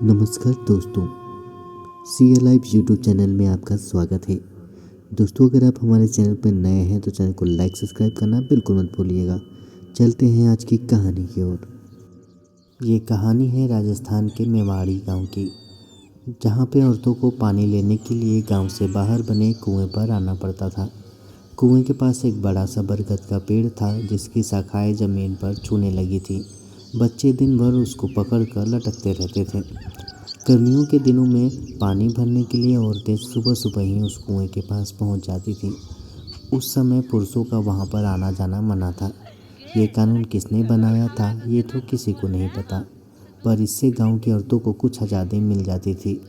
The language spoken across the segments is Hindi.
नमस्कार दोस्तों, सी ए लाइव यूट्यूब चैनल में आपका स्वागत है। दोस्तों, अगर आप हमारे चैनल पर नए हैं तो चैनल को लाइक सब्सक्राइब करना बिल्कुल मत भूलिएगा। चलते हैं आज की कहानी की ओर। ये कहानी है राजस्थान के मेवाड़ी गांव की, जहां पे औरतों को पानी लेने के लिए गांव से बाहर बने कुएं पर आना पड़ता था। कुएं के पास एक बड़ा सा बरगद का पेड़ था, जिसकी शाखाएं जमीन पर छूने लगी थी। बच्चे दिन भर उसको पकड़कर लटकते रहते थे। गर्मियों के दिनों में पानी भरने के लिए औरतें सुबह सुबह ही उस कुएं के पास पहुंच जाती थीं। उस समय पुरुषों का वहां पर आना जाना मना था। ये कानून किसने बनाया था, ये तो किसी को नहीं पता, पर इससे गांव की औरतों को कुछ आज़ादी मिल जाती थी।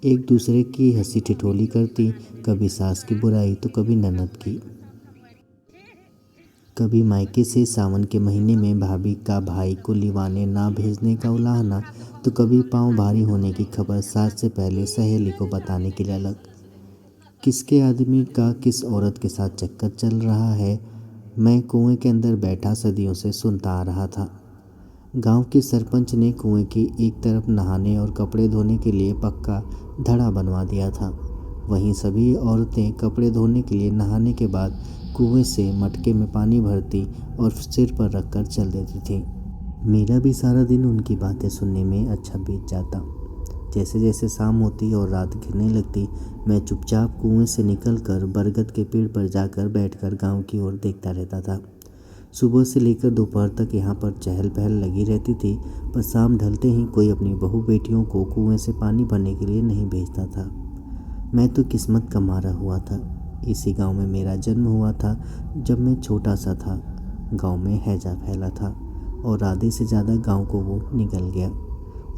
एक दूसरे की हंसी ठिठोली करती, कभी सास की बुराई तो कभी ननद की। कभी मायके से सावन के महीने में भाभी का भाई को लिवाने ना भेजने का उलाहना, तो कभी पाँव भारी होने की खबर सास से पहले सहेली को बताने के लिए अलग। किसके आदमी का किस औरत के साथ चक्कर चल रहा है, मैं कुएं के अंदर बैठा सदियों से सुनता आ रहा था। गांव के सरपंच ने कुएं की एक तरफ नहाने और कपड़े धोने के लिए पक्का धड़ा बनवा दिया था। वहीं सभी औरतें कपड़े धोने के लिए नहाने के बाद कुएं से मटके में पानी भरती और सिर पर रखकर चल देती थी। मेरा भी सारा दिन उनकी बातें सुनने में अच्छा बीत जाता। जैसे जैसे शाम होती और रात घिरने लगती, मैं चुपचाप कुएं से निकलकर बरगद के पेड़ पर जाकर बैठकर गांव की ओर देखता रहता था। सुबह से लेकर दोपहर तक यहाँ पर चहल पहल लगी रहती थी, पर शाम ढलते ही कोई अपनी बहू बेटियों को कुएं से पानी भरने के लिए नहीं भेजता था। मैं तो किस्मत का मारा हुआ था। इसी गांव में मेरा जन्म हुआ था। जब मैं छोटा सा था, गांव में हैजा फैला था और आधे से ज़्यादा गांव को वो निगल गया।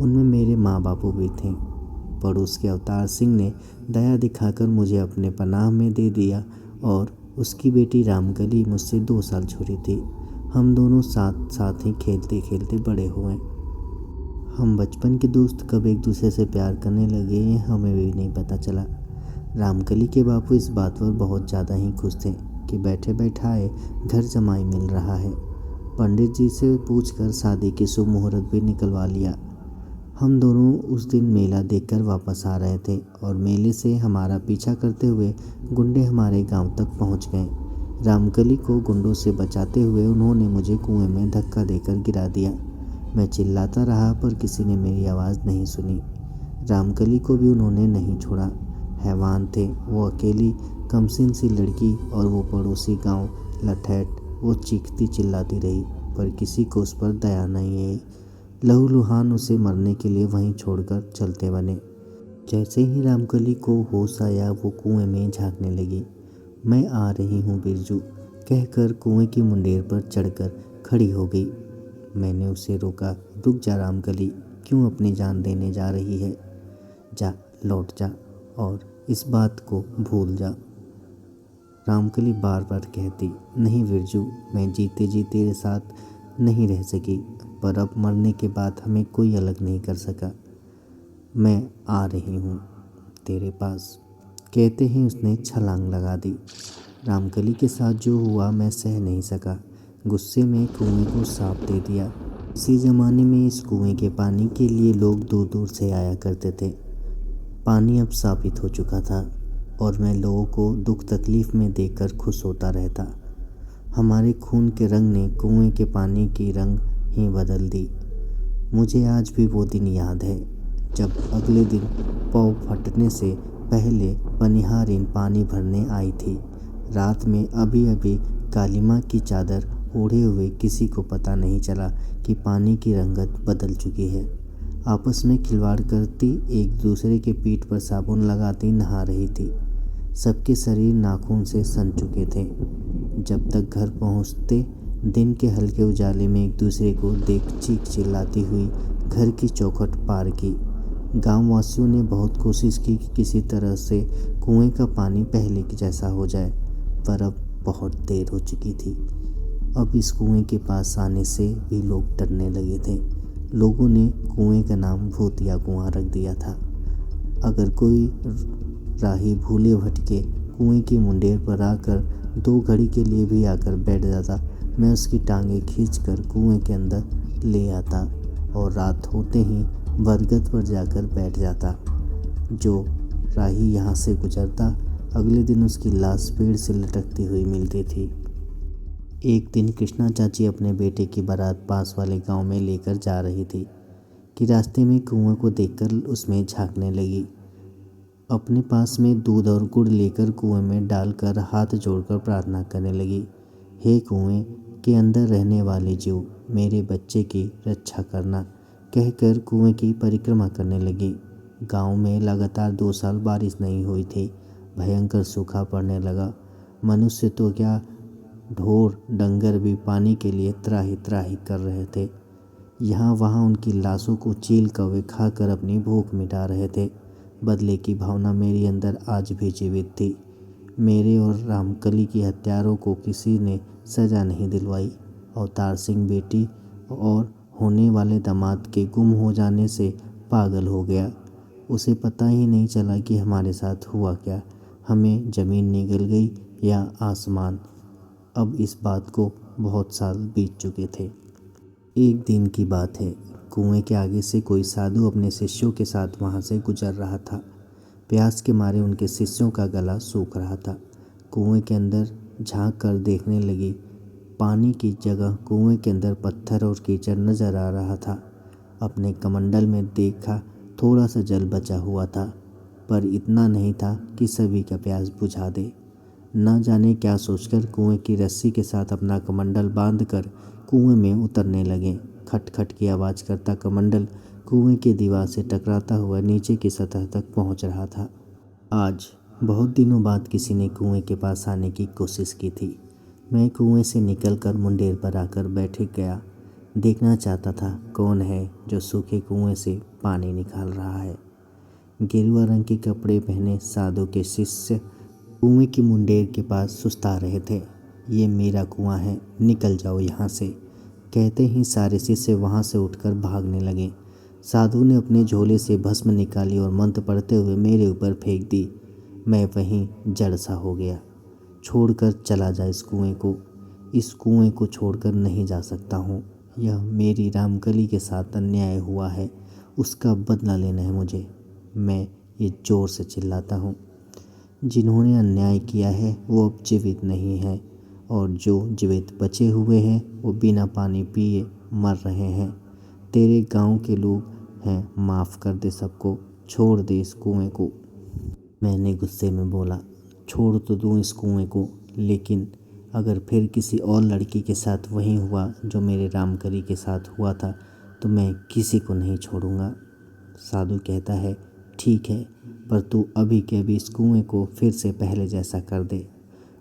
उनमें मेरे माँ बापू भी थे। पड़ोस के अवतार सिंह ने दया दिखाकर मुझे अपने पनाह में दे दिया और उसकी बेटी रामकली मुझसे 2 साल छोटी थी। हम दोनों साथ साथ ही खेलते खेलते बड़े हुए। हम बचपन के दोस्त कब एक दूसरे से प्यार करने लगे, ये हमें भी नहीं पता चला। रामकली के बापू इस बात पर बहुत ज़्यादा ही खुश थे कि बैठे बैठाए घर जमाई मिल रहा है। पंडित जी से पूछकर शादी की शुभ मुहूर्त भी निकलवा लिया। हम दोनों उस दिन मेला देखकर वापस आ रहे थे और मेले से हमारा पीछा करते हुए गुंडे हमारे गांव तक पहुंच गए। रामकली को गुंडों से बचाते हुए उन्होंने मुझे कुएं में धक्का देकर गिरा दिया। मैं चिल्लाता रहा, पर किसी ने मेरी आवाज़ नहीं सुनी। रामकली को भी उन्होंने नहीं छोड़ा। हैवान थे वो, अकेली कमसिन सी लड़की, और वो पड़ोसी गांव लठैत। वो चीखती चिल्लाती रही, पर किसी को उस पर दया नहीं आई। लहूलुहान उसे मरने के लिए वहीं छोड़कर चलते बने। जैसे ही रामकली को होश आया, वो कुएं में झांकने लगी। मैं आ रही हूँ बिरजू कहकर कुएं की मुंडेर पर चढ़कर खड़ी हो गई। मैंने उसे रोका, रुक जा रामकली, क्यों अपनी जान देने जा रही है? जा, लौट जा और इस बात को भूल जा। रामकली बार बार कहती, नहीं बिरजू, मैं जीते जी तेरे साथ नहीं रह सकी, पर अब मरने के बाद हमें कोई अलग नहीं कर सका। मैं आ रही हूँ तेरे पास, कहते ही उसने छलांग लगा दी। रामकली के साथ जो हुआ मैं सह नहीं सका। गुस्से में कुएं को साफ दे दिया। इसी ज़माने में इस कुएं के पानी के लिए लोग दूर दूर से आया करते थे। पानी अब साबित हो चुका था और मैं लोगों को दुख तकलीफ़ में देखकर खुश होता रहता। हमारे खून के रंग ने कुएं के पानी की रंग ही बदल दी। मुझे आज भी वो दिन याद है, जब अगले दिन पौ फटने से पहले पनिहारिन पानी भरने आई थी। रात में अभी अभी कालीमा की चादर ओढ़े हुए किसी को पता नहीं चला कि पानी की रंगत बदल चुकी है। आपस में खिलवाड़ करती, एक दूसरे के पीठ पर साबुन लगाती नहा रही थी। सबके शरीर नाखून से सन चुके थे। जब तक घर पहुंचते, दिन के हल्के उजाले में एक दूसरे को देख चीख चिल्लाती हुई घर की चौखट पार की। गांव वासियों ने बहुत कोशिश की कि किसी तरह से कुएं का पानी पहले की जैसा हो जाए, पर अब बहुत देर हो चुकी थी। अब इस कुएं के पास आने से भी लोग डरने लगे थे। लोगों ने कुएं का नाम भूतिया कुआं रख दिया था। अगर कोई राही भूले भटके कुएं की मुंडेर पर आकर 2 घड़ी के लिए भी आकर बैठ जाता, मैं उसकी टांगें खींचकर कुएं के अंदर ले आता और रात होते ही बरगद पर जाकर बैठ जाता। जो राही यहाँ से गुजरता, अगले दिन उसकी लाश पेड़ से लटकती हुई मिलती थी। एक दिन कृष्णा चाची अपने बेटे की बारात पास वाले गांव में लेकर जा रही थी कि रास्ते में कुएं को देखकर उसमें झांकने लगी। अपने पास में दूध और गुड़ लेकर कुएं में डालकर हाथ जोड़कर प्रार्थना करने लगी। हे कुएं के अंदर रहने वाले जीव, मेरे बच्चे की रक्षा करना, कहकर कुएं की परिक्रमा करने लगी। गांव में लगातार 2 साल बारिश नहीं हुई थी। भयंकर सूखा पड़ने लगा। मनुष्य तो क्या, ढोर डंगर भी पानी के लिए त्राही त्राही कर रहे थे। यहाँ वहाँ उनकी लाशों को चील कौवे खाकर अपनी भूख मिटा रहे थे। बदले की भावना मेरे अंदर आज भी जीवित थी। मेरे और रामकली की हत्यारों को किसी ने सज़ा नहीं दिलवाई। अवतार सिंह बेटी और होने वाले दामाद के गुम हो जाने से पागल हो गया। उसे पता ही नहीं चला कि हमारे साथ हुआ क्या। हमें ज़मीन निगल गई या आसमान। अब इस बात को बहुत साल बीत चुके थे। एक दिन की बात है। कुएं के आगे से कोई साधु अपने शिष्यों के साथ वहां से गुजर रहा था। प्यास के मारे उनके शिष्यों का गला सूख रहा था। कुएं के अंदर झांक कर देखने लगी। पानी की जगह कुएं के अंदर पत्थर और कीचड़ नजर आ रहा था। अपने कमंडल में देखा, थोड़ा सा जल बचा हुआ था, पर इतना नहीं था कि सभी का प्यास बुझा दे। न जाने क्या सोचकर कुएं की रस्सी के साथ अपना कमंडल बांधकर कुएं में उतरने लगे। खटखट की आवाज़ करता कमंडल कुएं की दीवार से टकराता हुआ नीचे की सतह तक पहुंच रहा था। आज बहुत दिनों बाद किसी ने कुएं के पास आने की कोशिश की थी। मैं कुएं से निकलकर मुंडेर पर आकर बैठ गया। देखना चाहता था कौन है जो सूखे कुएं से पानी निकाल रहा है। गेरुआ रंग के कपड़े पहने साधु के शिष्य कुएं की मुंडेर के पास सुस्ता रहे थे। ये मेरा कुआं है, निकल जाओ यहाँ से, कहते ही सारे शिष्य वहाँ से उठकर भागने लगे। साधु ने अपने झोले से भस्म निकाली और मंत्र पढ़ते हुए मेरे ऊपर फेंक दी। मैं वहीं जड़ सा हो गया। छोड़कर चला जा इस कुएं को। इस कुएं को छोड़कर नहीं जा सकता हूँ। यह मेरी रामकली के साथ अन्याय हुआ है, उसका बदला लेना है मुझे। मैं ये जोर से चिल्लाता हूँ। जिन्होंने अन्याय किया है वो अब जीवित नहीं है, और जो जीवित बचे हुए हैं वो बिना पानी पिए मर रहे हैं। तेरे गांव के लोग हैं, माफ़ कर दे सबको, छोड़ दे इस कुएं को। मैंने गुस्से में बोला, छोड़ तो दूँ इस कुएं को, लेकिन अगर फिर किसी और लड़की के साथ वही हुआ जो मेरे रामकली के साथ हुआ था तो मैं किसी को नहीं छोड़ूंगा। साधु कहता है, ठीक है, पर तू अभी के अभी इस कुएं को फिर से पहले जैसा कर दे।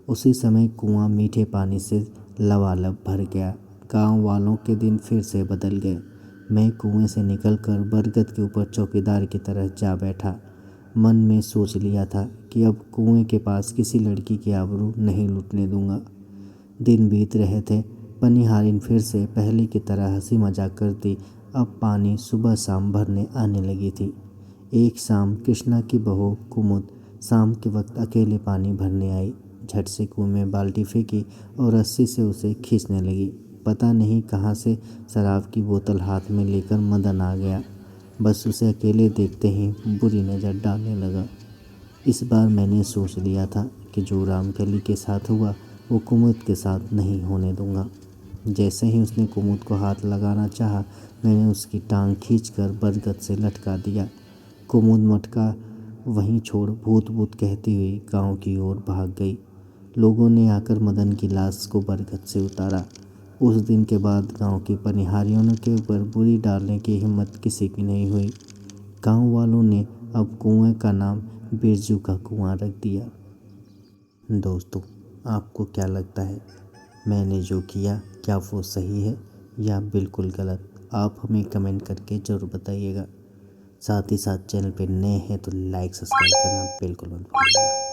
उसी समय कुआं मीठे पानी से लबालब भर गया। गांव वालों के दिन फिर से बदल गए। मैं कुएं से निकलकर बरगद के ऊपर चौकीदार की तरह जा बैठा। मन में सोच लिया था कि अब कुएं के पास किसी लड़की की आबरू नहीं लूटने दूंगा। दिन बीत रहे थे। पनिहारिन फिर से पहले की तरह हंसी मजाक करती। अब पानी सुबह शाम भरने आने लगी थी। एक शाम कृष्णा की बहू कुमुद शाम के वक्त अकेले पानी भरने आई। झट से कुएं में बाल्टी फेंकी और रस्सी से उसे खींचने लगी। पता नहीं कहाँ से शराब की बोतल हाथ में लेकर मदन आ गया। बस उसे अकेले देखते ही बुरी नज़र डालने लगा। इस बार मैंने सोच लिया था कि जो रामकली के साथ हुआ वो कुमुद के साथ नहीं होने दूंगा। जैसे ही उसने कुमुद को हाथ लगाना चाहा, मैंने उसकी टांग खींचकर बरगद से लटका दिया। कुमुद मटका वहीं छोड़ भूत भूत कहती हुई गांव की ओर भाग गई। लोगों ने आकर मदन की लाश को बरगद से उतारा। उस दिन के बाद गांव की पनिहारियों के ऊपर बुरी डालने की हिम्मत किसी की नहीं हुई। गांव वालों ने अब कुएं का नाम बिरजू का कुआं रख दिया। दोस्तों, आपको क्या लगता है, मैंने जो किया क्या वो सही है या बिल्कुल गलत? आप हमें कमेंट करके ज़रूर बताइएगा। साथ ही साथ चैनल पे नए हैं तो लाइक सब्सक्राइब करना बिल्कुल मत भूलिएगा।